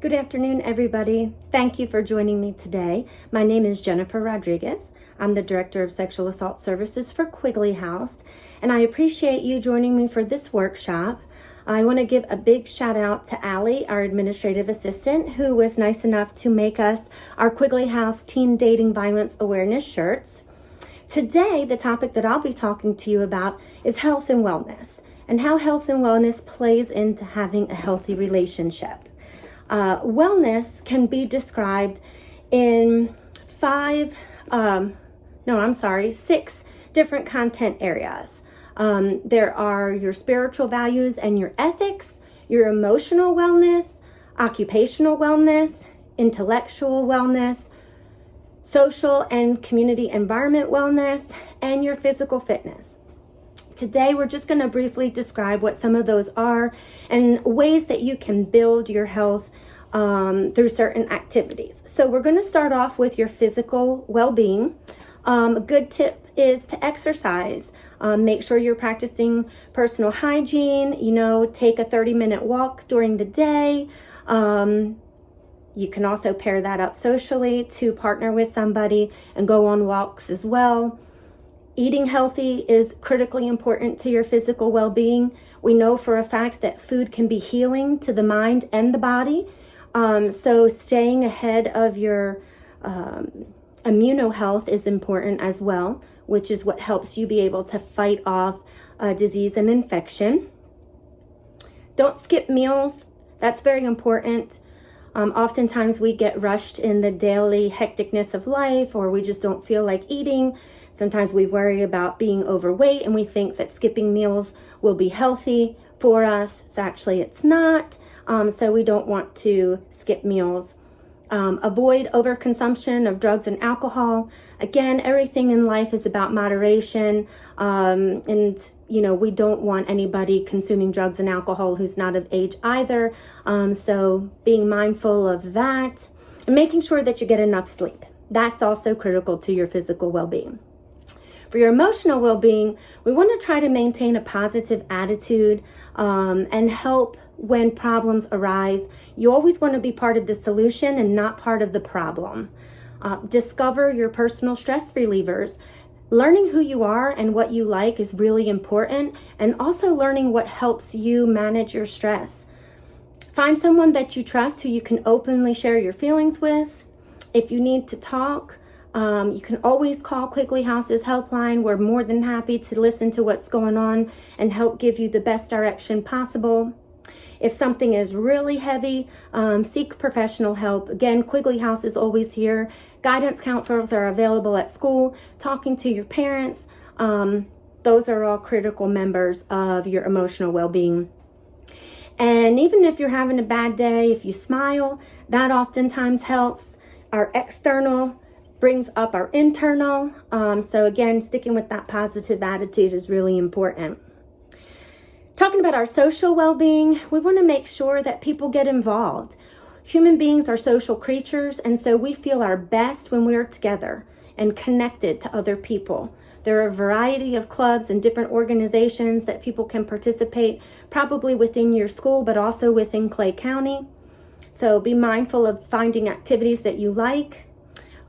Good afternoon, everybody. Thank you for joining me today. My name is Jennifer Rodriguez. I'm the Director of Sexual Assault Services for Quigley House, and I appreciate you joining me for this workshop. I want to give a big shout out to Allie, our administrative assistant, who was nice enough to make us our Quigley House Teen Dating Violence Awareness shirts. Today, the topic that I'll be talking to you about is health and wellness, and how health and wellness plays into having a healthy relationship. Wellness can be described in six different content areas. There are your spiritual values and your ethics, your emotional wellness, occupational wellness, intellectual wellness, social and community environment wellness, and your physical fitness. Today, we're just going to briefly describe what some of those are and ways that you can build your health through certain activities. So we're going to start off with your physical well-being. A good tip is to exercise. Make sure you're practicing personal hygiene. Take a 30-minute walk during the day. You can also pair that up socially to partner with somebody and go on walks as well. Eating healthy is critically important to your physical well-being. We know for a fact that food can be healing to the mind and the body. So staying ahead of your immunohealth is important as well, which is what helps you be able to fight off disease and infection. Don't skip meals. That's very important. Oftentimes we get rushed in the daily hecticness of life, or we just don't feel like eating. Sometimes we worry about being overweight and we think that skipping meals will be healthy for us. It's not. So we don't want to skip meals. Avoid overconsumption of drugs and alcohol. Again, everything in life is about moderation. We don't want anybody consuming drugs and alcohol who's not of age either. So being mindful of that and making sure that you get enough sleep. That's also critical to your physical well-being. For your emotional well-being, we want to try to maintain a positive attitude and help when problems arise. You always want to be part of the solution and not part of the problem. Discover your personal stress relievers. Learning who you are and what you like is really important, and also learning what helps you manage your stress. Find someone that you trust who you can openly share your feelings with. If you need to talk, you can always call Quigley House's helpline. We're more than happy to listen to what's going on and help give you the best direction possible. If something is really heavy, seek professional help. Again, Quigley House is always here. Guidance counselors are available at school, talking to your parents. Those are all critical members of your emotional well-being. And even if you're having a bad day, if you smile, that oftentimes helps. Our external brings up our internal. So again, sticking with that positive attitude is really important. Talking about our social well-being, we want to make sure that people get involved. Human beings are social creatures, and so we feel our best when we're together and connected to other people. There are a variety of clubs and different organizations that people can participate, probably within your school, but also within Clay County. So be mindful of finding activities that you like.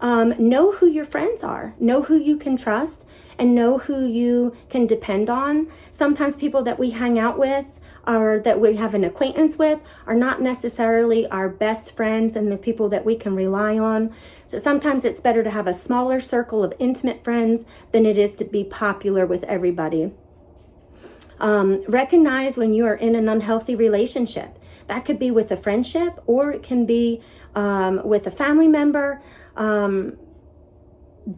Know who your friends are, know who you can trust, and know who you can depend on. Sometimes people that we hang out with or that we have an acquaintance with are not necessarily our best friends and the people that we can rely on. So sometimes it's better to have a smaller circle of intimate friends than it is to be popular with everybody. Recognize when you are in an unhealthy relationship. That could be with a friendship, or it can be with a family member.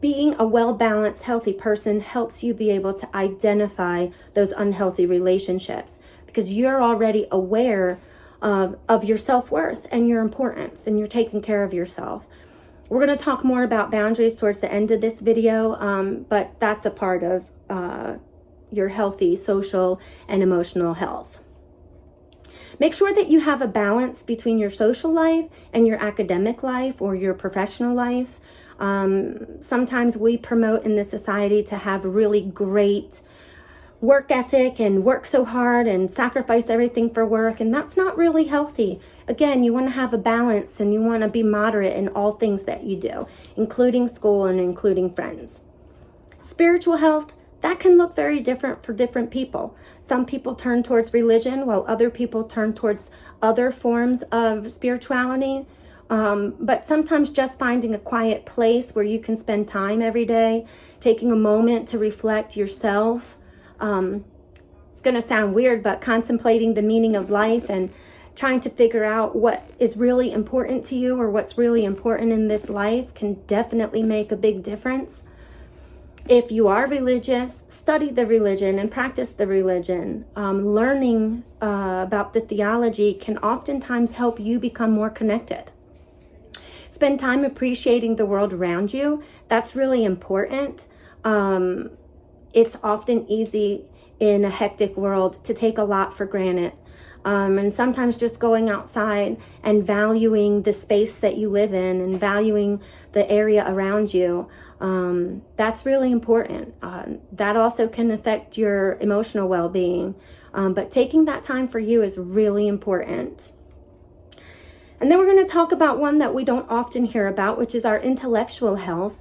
Being a well-balanced, healthy person helps you be able to identify those unhealthy relationships, because you're already aware of your self-worth and your importance, and you're taking care of yourself. We're going to talk more about boundaries towards the end of this video, but that's a part of your healthy social and emotional health. Make sure that you have a balance between your social life and your academic life or your professional life. Sometimes we promote in this society to have really great work ethic and work so hard and sacrifice everything for work, and that's not really healthy. Again, you want to have a balance and you want to be moderate in all things that you do, including school and including friends. Spiritual health, that can look very different for different people. Some people turn towards religion while other people turn towards other forms of spirituality. But sometimes just finding a quiet place where you can spend time every day, taking a moment to reflect yourself. It's going to sound weird, but contemplating the meaning of life and trying to figure out what is really important to you or what's really important in this life can definitely make a big difference. If you are religious, study the religion and practice the religion. Learning about the theology can oftentimes help you become more connected. Spend time appreciating the world around you. That's really important. It's often easy in a hectic world to take a lot for granted. And sometimes just going outside and valuing the space that you live in and valuing the area around you, that's really important. That also can affect your emotional well-being. But taking that time for you is really important. And then we're going to talk about one that we don't often hear about, which is our intellectual health.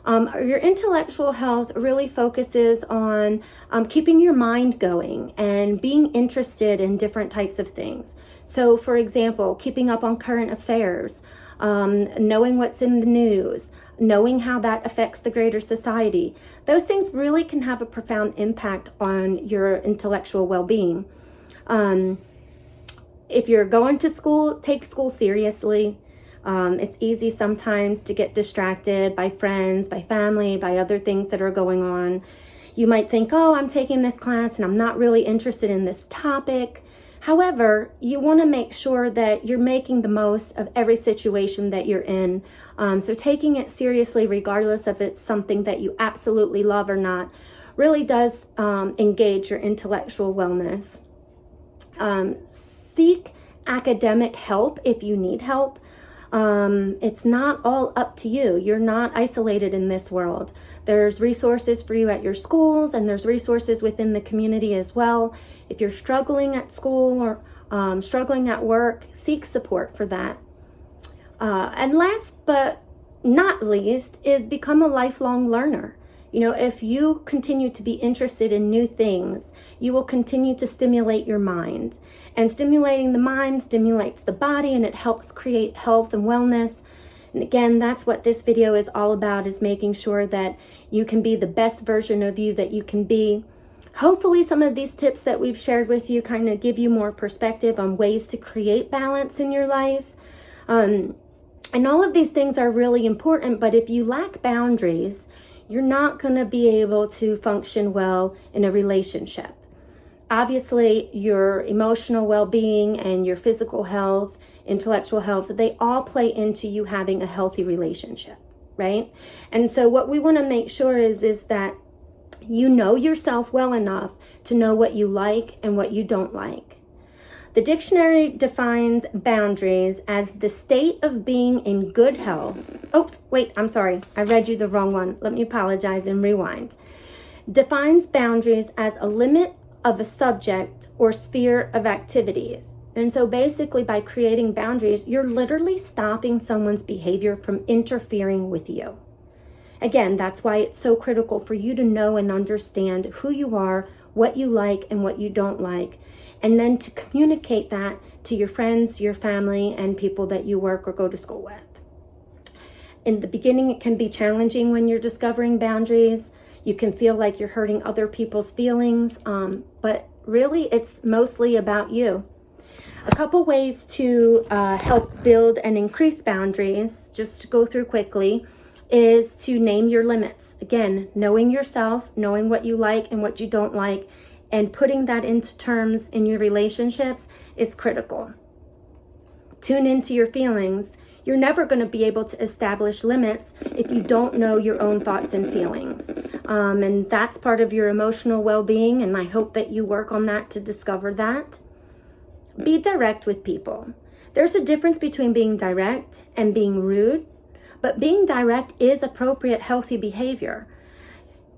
Your intellectual health really focuses on keeping your mind going and being interested in different types of things. So, for example, keeping up on current affairs, knowing what's in the news, knowing how that affects the greater society. Those things really can have a profound impact on your intellectual well-being. If you're going to school, take school seriously. It's easy sometimes to get distracted by friends, by family, by other things that are going on. You might think, oh, I'm taking this class and I'm not really interested in this topic. However, you want to make sure that you're making the most of every situation that you're in. So taking it seriously, regardless if it's something that you absolutely love or not, really does engage your intellectual wellness. Seek academic help if you need help. It's not all up to you. You're not isolated in this world. There's resources for you at your schools, and there's resources within the community as well. If you're struggling at school or struggling at work, seek support for that. And last but not least is become a lifelong learner. You know, if you continue to be interested in new things, you will continue to stimulate your mind. And stimulating the mind stimulates the body, and it helps create health and wellness. And again, that's what this video is all about, is making sure that you can be the best version of you that you can be. Hopefully some of these tips that we've shared with you kind of give you more perspective on ways to create balance in your life. And all of these things are really important, but if you lack boundaries, you're not going to be able to function well in a relationship. Obviously, your emotional well-being and your physical health, intellectual health, they all play into you having a healthy relationship, right? And so what we want to make sure is that you know yourself well enough to know what you like and what you don't like. The dictionary defines boundaries as the state of being in good health. Oh, wait, I'm sorry. I read you the wrong one. Let me apologize and rewind. Defines boundaries as a limit of a subject or sphere of activities. And so basically by creating boundaries, you're literally stopping someone's behavior from interfering with you. Again, that's why it's so critical for you to know and understand who you are, what you like and what you don't like, and then to communicate that to your friends, your family, and people that you work or go to school with. In the beginning, it can be challenging when you're discovering boundaries. You can feel like you're hurting other people's feelings, but really it's mostly about you. A couple ways to help build and increase boundaries, just to go through quickly, is to name your limits. Again, knowing yourself, knowing what you like and what you don't like, and putting that into terms in your relationships is critical. Tune into your feelings. You're never going to be able to establish limits if you don't know your own thoughts and feelings. And that's part of your emotional well-being, and I hope that you work on that to discover that. Be direct with people. There's a difference between being direct and being rude, but being direct is appropriate, healthy behavior.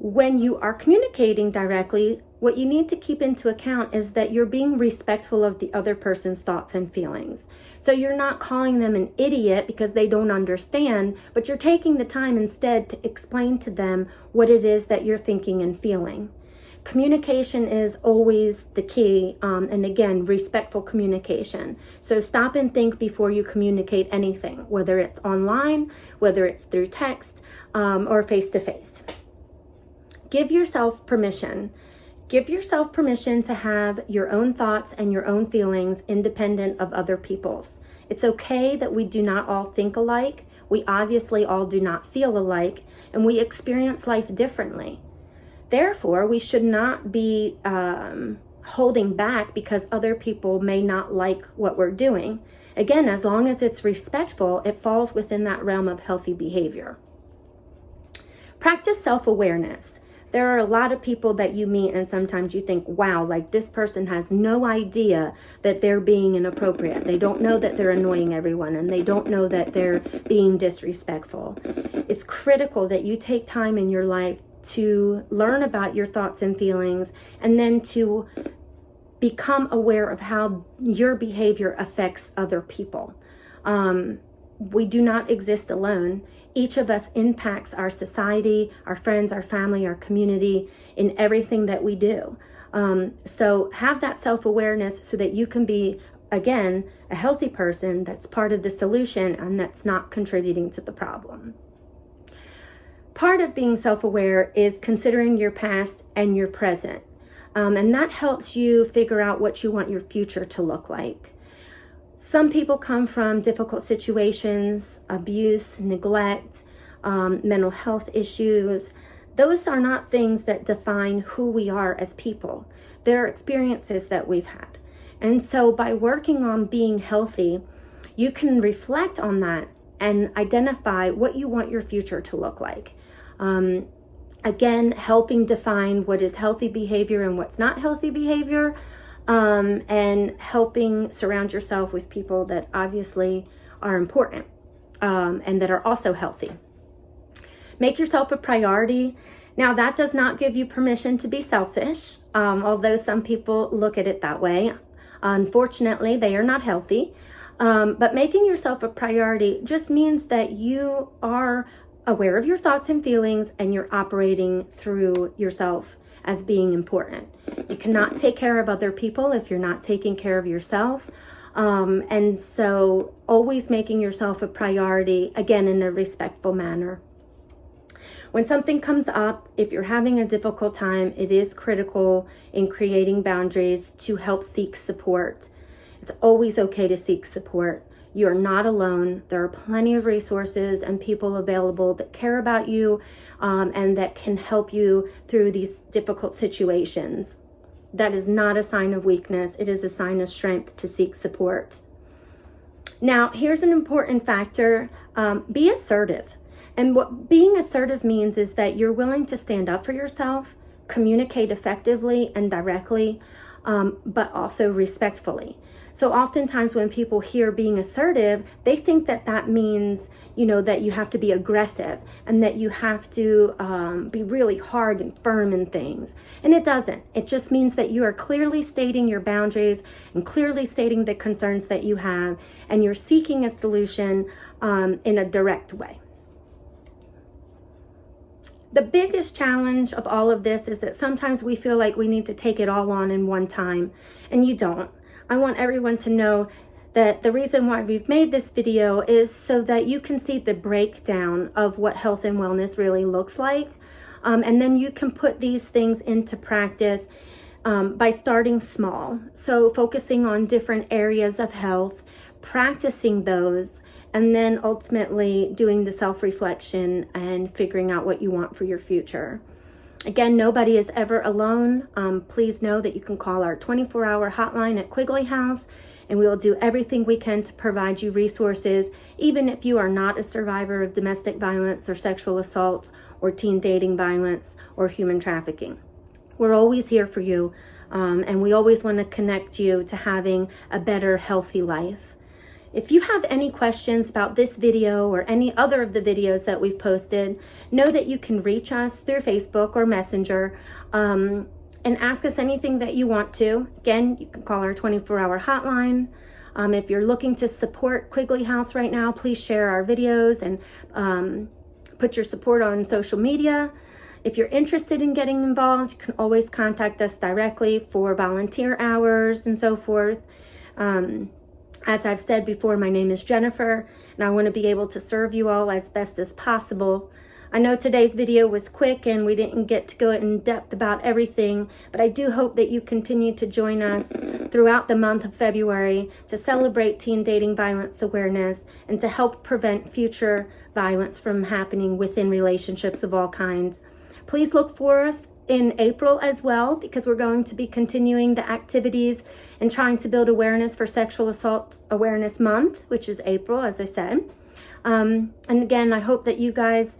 When you are communicating directly, what you need to keep into account is that you're being respectful of the other person's thoughts and feelings. So you're not calling them an idiot because they don't understand, but you're taking the time instead to explain to them what it is that you're thinking and feeling. Communication is always the key, and again, respectful communication. So stop and think before you communicate anything, whether it's online, whether it's through text, or face-to-face. Give yourself permission. Give yourself permission to have your own thoughts and your own feelings independent of other people's. It's okay that we do not all think alike. We obviously all do not feel alike, and we experience life differently. Therefore, we should not be holding back because other people may not like what we're doing. Again, as long as it's respectful, it falls within that realm of healthy behavior. Practice self-awareness. There are a lot of people that you meet and sometimes you think, wow, like this person has no idea that they're being inappropriate. They don't know that they're annoying everyone, and they don't know that they're being disrespectful. It's critical that you take time in your life to learn about your thoughts and feelings, and then to become aware of how your behavior affects other people. We do not exist alone. Each of us impacts our society, our friends, our family, our community in everything that we do. So have that self-awareness so that you can be, again, a healthy person that's part of the solution and that's not contributing to the problem. Part of being self-aware is considering your past and your present. And that helps you figure out what you want your future to look like. Some people come from difficult situations, abuse, neglect, mental health issues. Those are not things that define who we are as people. They're experiences that we've had. And so by working on being healthy, you can reflect on that and identify what you want your future to look like. Again, helping define what is healthy behavior and what's not healthy behavior. And helping surround yourself with people that obviously are important, and that are also healthy. Make yourself a priority. Now, that does not give you permission to be selfish, although some people look at it that way. Unfortunately, they are not healthy. But making yourself a priority just means that you are aware of your thoughts and feelings, and you're operating through yourself as being important. You cannot take care of other people if you're not taking care of yourself. And so always making yourself a priority, again, in a respectful manner. When something comes up, if you're having a difficult time, it is critical in creating boundaries to help seek support. It's always okay to seek support. You're not alone. There are plenty of resources and people available that care about you, and that can help you through these difficult situations. That is not a sign of weakness. It is a sign of strength to seek support. Now, here's an important factor. Be assertive. And what being assertive means is that you're willing to stand up for yourself, communicate effectively and directly, but also respectfully. So oftentimes when people hear being assertive, they think that that means, that you have to be aggressive and that you have to be really hard and firm in things. And it doesn't. It just means that you are clearly stating your boundaries and clearly stating the concerns that you have, and you're seeking a solution in a direct way. The biggest challenge of all of this is that sometimes we feel like we need to take it all on in one time, and you don't. I want everyone to know that the reason why we've made this video is so that you can see the breakdown of what health and wellness really looks like. And then you can put these things into practice by starting small. So focusing on different areas of health, practicing those, and then ultimately doing the self-reflection and figuring out what you want for your future. Again, nobody is ever alone. Please know that you can call our 24-hour hotline at Quigley House, and we will do everything we can to provide you resources, even if you are not a survivor of domestic violence or sexual assault or teen dating violence or human trafficking. We're always here for you, and we always want to connect you to having a better, healthy life. If you have any questions about this video or any other of the videos that we've posted, know that you can reach us through Facebook or Messenger and ask us anything that you want to. Again, you can call our 24-hour hotline. If you're looking to support Quigley House right now, please share our videos and put your support on social media. If you're interested in getting involved, you can always contact us directly for volunteer hours and so forth. As I've said before, my name is Jennifer, and I want to be able to serve you all as best as possible. I know today's video was quick and we didn't get to go in depth about everything, but I do hope that you continue to join us throughout the month of February to celebrate teen dating violence awareness and to help prevent future violence from happening within relationships of all kinds. Please look for us in April as well, because we're going to be continuing the activities and trying to build awareness for Sexual Assault Awareness Month, which is April, as I said. And again, I hope that you guys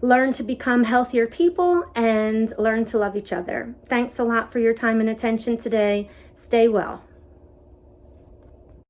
learn to become healthier people and learn to love each other. Thanks a lot for your time and attention today. Stay well.